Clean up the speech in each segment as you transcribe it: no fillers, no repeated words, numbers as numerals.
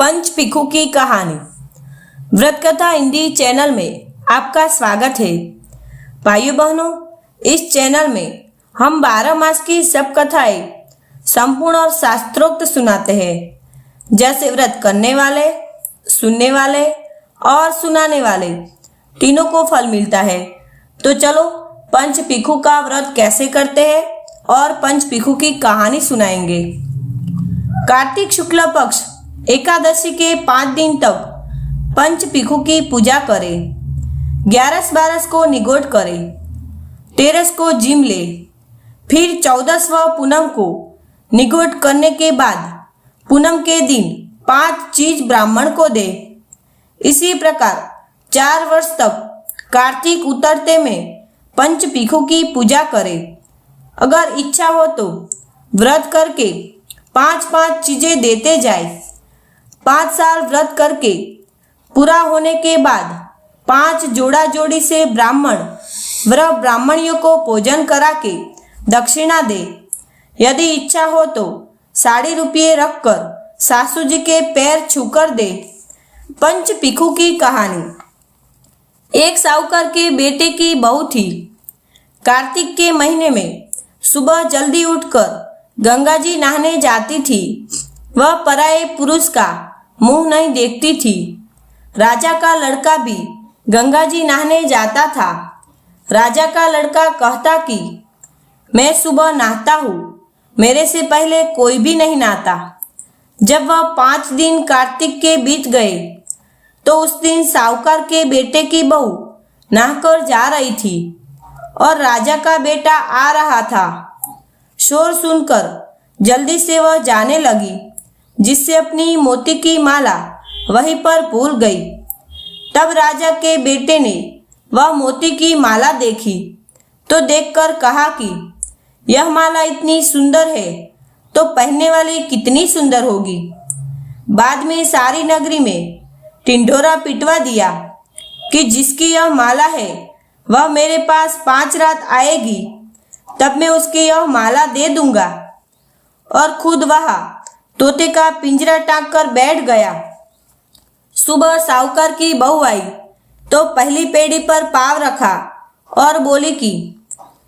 पंचपिखू की कहानी व्रत कथा हिंदी चैनल में आपका स्वागत है। भाइयों बहनों, इस चैनल में हम 12 मास की सब कथाएं संपूर्ण और शास्त्रोक्त सुनाते हैं। जैसे व्रत करने वाले, सुनने वाले और सुनाने वाले तीनों को फल मिलता है। तो चलो पंचपिखू का व्रत कैसे करते हैं और पंचपिखू की कहानी सुनाएंगे। कार्तिक शुक्ल पक्ष एकादशी के 5 दिन तक पंचपिखू की पूजा करें। 11-12 को निगोट करें, 13 को जिम ले, फिर 14 व पूनम को निगोट करने के बाद पूनम के दिन 5 चीज ब्राह्मण को दे। इसी प्रकार 4 वर्ष तक कार्तिक उतरते में पंचपिखू की पूजा करें। अगर इच्छा हो तो व्रत करके 5-5 चीजें देते जाए। 5 साल व्रत करके पूरा होने के बाद 5 जोड़ा जोड़ी से ब्राह्मण व ब्राह्मणियों को भोजन करा के दक्षिणा दे। यदि इच्छा हो तो 60 रुपये रखकर सासू जी के पैर छूकर दे। पंचपिखू की कहानी। एक साहूकार के बेटे की बहू थी। कार्तिक के महीने में सुबह जल्दी उठकर गंगा जी नहाने जाती थी। वह पराये पुरुष का मुंह नहीं देखती थी। राजा का लड़का भी गंगा जी नहाने जाता था। राजा का लड़का कहता कि मैं सुबह नहाता हूँ, मेरे से पहले कोई भी नहीं नहाता। जब वह 5 दिन कार्तिक के बीत गए तो उस दिन साहूकार के बेटे की बहू नहाकर जा रही थी और राजा का बेटा आ रहा था। शोर सुनकर जल्दी से वह जाने लगी, जिससे अपनी मोती की माला वहीं पर भूल गई। तब राजा के बेटे ने वह मोती की माला देखी तो देखकर कहा कि यह माला इतनी सुंदर है तो पहनने वाली कितनी सुंदर होगी। बाद में सारी नगरी में टिंडोरा पिटवा दिया कि जिसकी यह माला है वह मेरे पास 5 रात आएगी, तब मैं उसकी यह माला दे दूंगा। और खुद वह तोते का पिंजरा टांग कर बैठ गया। सुबह साहूकार की बहू आई तो पहली पेड़ी पर पाँव रखा और बोली कि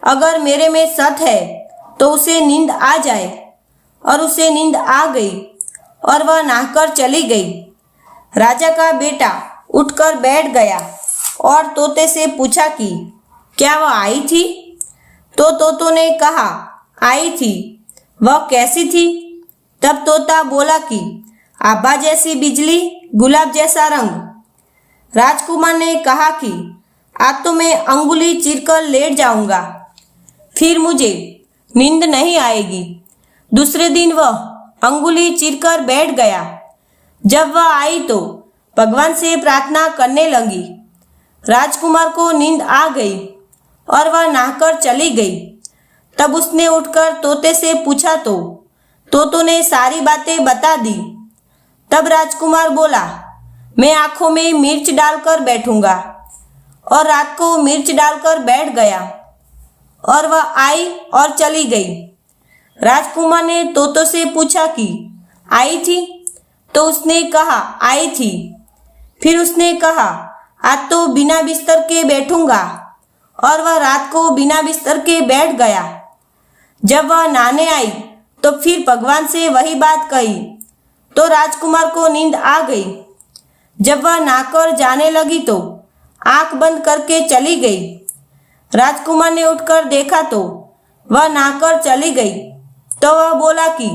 अगर मेरे में सत है तो उसे नींद आ जाए। और उसे नींद आ गई और वह नहाकर चली गई। राजा का बेटा उठकर बैठ गया और तोते से पूछा कि क्या वह आई थी? तो तोतों ने कहा आई थी। वह कैसी थी? तब तोता बोला कि आभा जैसी बिजली, गुलाब जैसा रंग। राजकुमार ने कहा कि आज तो मैं अंगुली चीरकर लेट जाऊंगा, फिर मुझे नींद नहीं आएगी। दूसरे दिन वह अंगुली चीरकर बैठ गया। जब वह आई तो भगवान से प्रार्थना करने लगी। राजकुमार को नींद आ गई और वह नहाकर चली गई। तब उसने उठकर तोते से पूछा तो तोतों ने सारी बातें बता दी। तब राजकुमार बोला, मैं आंखों में मिर्च डालकर बैठूंगा। और रात को मिर्च डालकर बैठ गया और वह आई और चली गई। राजकुमार ने तोतों से पूछा कि आई थी? तो उसने कहा आई थी। फिर उसने कहा आज तो बिना बिस्तर के बैठूंगा। और वह रात को बिना बिस्तर के बैठ गया। जब वह नहाने आई तो फिर भगवान से वही बात कही तो राजकुमार को नींद आ गई। जब वह नहाकर जाने लगी तो आंख बंद करके चली गई। राजकुमार ने उठकर देखा तो वह नहाकर चली गई। तो वह बोला कि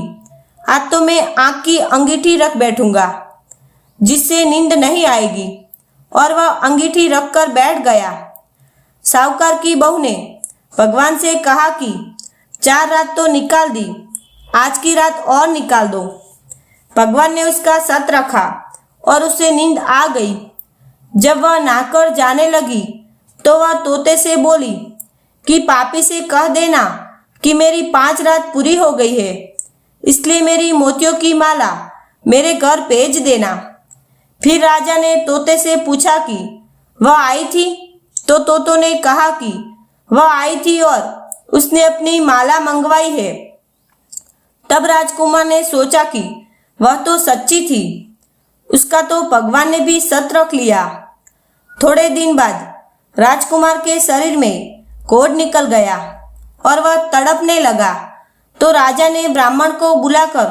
आज तो मैं आंख की अंगीठी रख बैठूंगा, जिससे नींद नहीं आएगी। और वह अंगीठी रखकर बैठ गया। साहूकार की बहू ने भगवान से कहा कि 4 रात तो निकाल दी, आज की रात और निकाल दो। भगवान ने उसका सत रखा और उसे नींद आ गई। जब वह नहाकर जाने लगी तो वह तोते से बोली कि पापी से कह देना कि मेरी 5 रात पूरी हो गई है, इसलिए मेरी मोतियों की माला मेरे घर भेज देना। फिर राजा ने तोते से पूछा कि वह आई थी? तो तोतों ने कहा कि वह आई थी और उसने अपनी माला मंगवाई है। तब राजकुमार ने सोचा कि वह तो सच्ची थी। उसका तो भगवान ने भी सत रख लिया। थोड़े दिन बाद राजकुमार के शरीर में कोढ़ निकल गया और वह तड़पने लगा। तो राजा ने ब्राह्मण को बुलाकर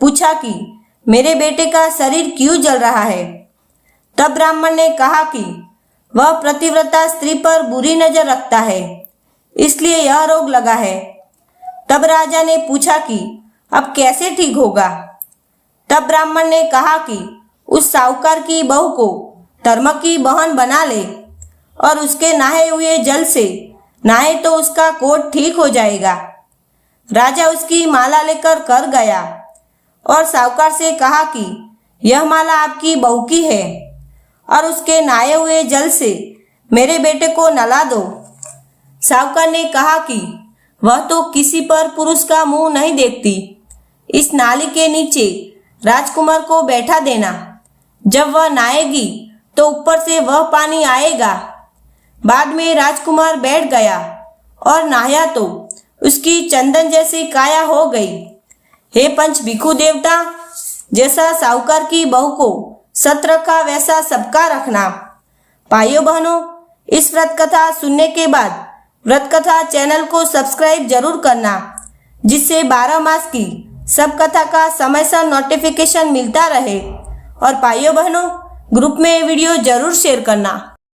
पूछा कि मेरे बेटे का शरीर क्यों जल रहा है। तब ब्राह्मण ने कहा कि वह प्रतिव्रता स्त्री पर बुरी नजर रखता है, इसलिए यह रोग लगा है। तब राजा ने पूछा कि अब कैसे ठीक होगा। तब ब्राह्मण ने कहा कि उस साहूकार की बहू को धर्म की बहन बना ले और उसके नहाए हुए जल से नहाए तो उसका कोढ़ ठीक हो जाएगा। राजा उसकी माला लेकर कर गया और साहूकार से कहा कि यह माला आपकी बहू की है और उसके नहाए हुए जल से मेरे बेटे को नहला दो। साहूकार ने कहा कि वह तो किसी पर पुरुष का मुंह नहीं देखती। इस नाली के नीचे राजकुमार को बैठा देना। जब वह नहाएगी तो ऊपर से वह पानी आएगा। बाद में राजकुमार बैठ गया और नहाया तो उसकी चंदन जैसी काया हो गई। हे पंच भिक्षु देवता, जैसा साहूकार की बहू को सत रखा वैसा सबका रखना। भाइयों बहनों, इस व्रत कथा सुनने के बाद व्रत कथा चैनल को सब्सक्राइब जरूर करना, जिससे 12 मास की सब कथा का समय से नोटिफिकेशन मिलता रहे। और भाइयों बहनों, ग्रुप में वीडियो जरूर शेयर करना।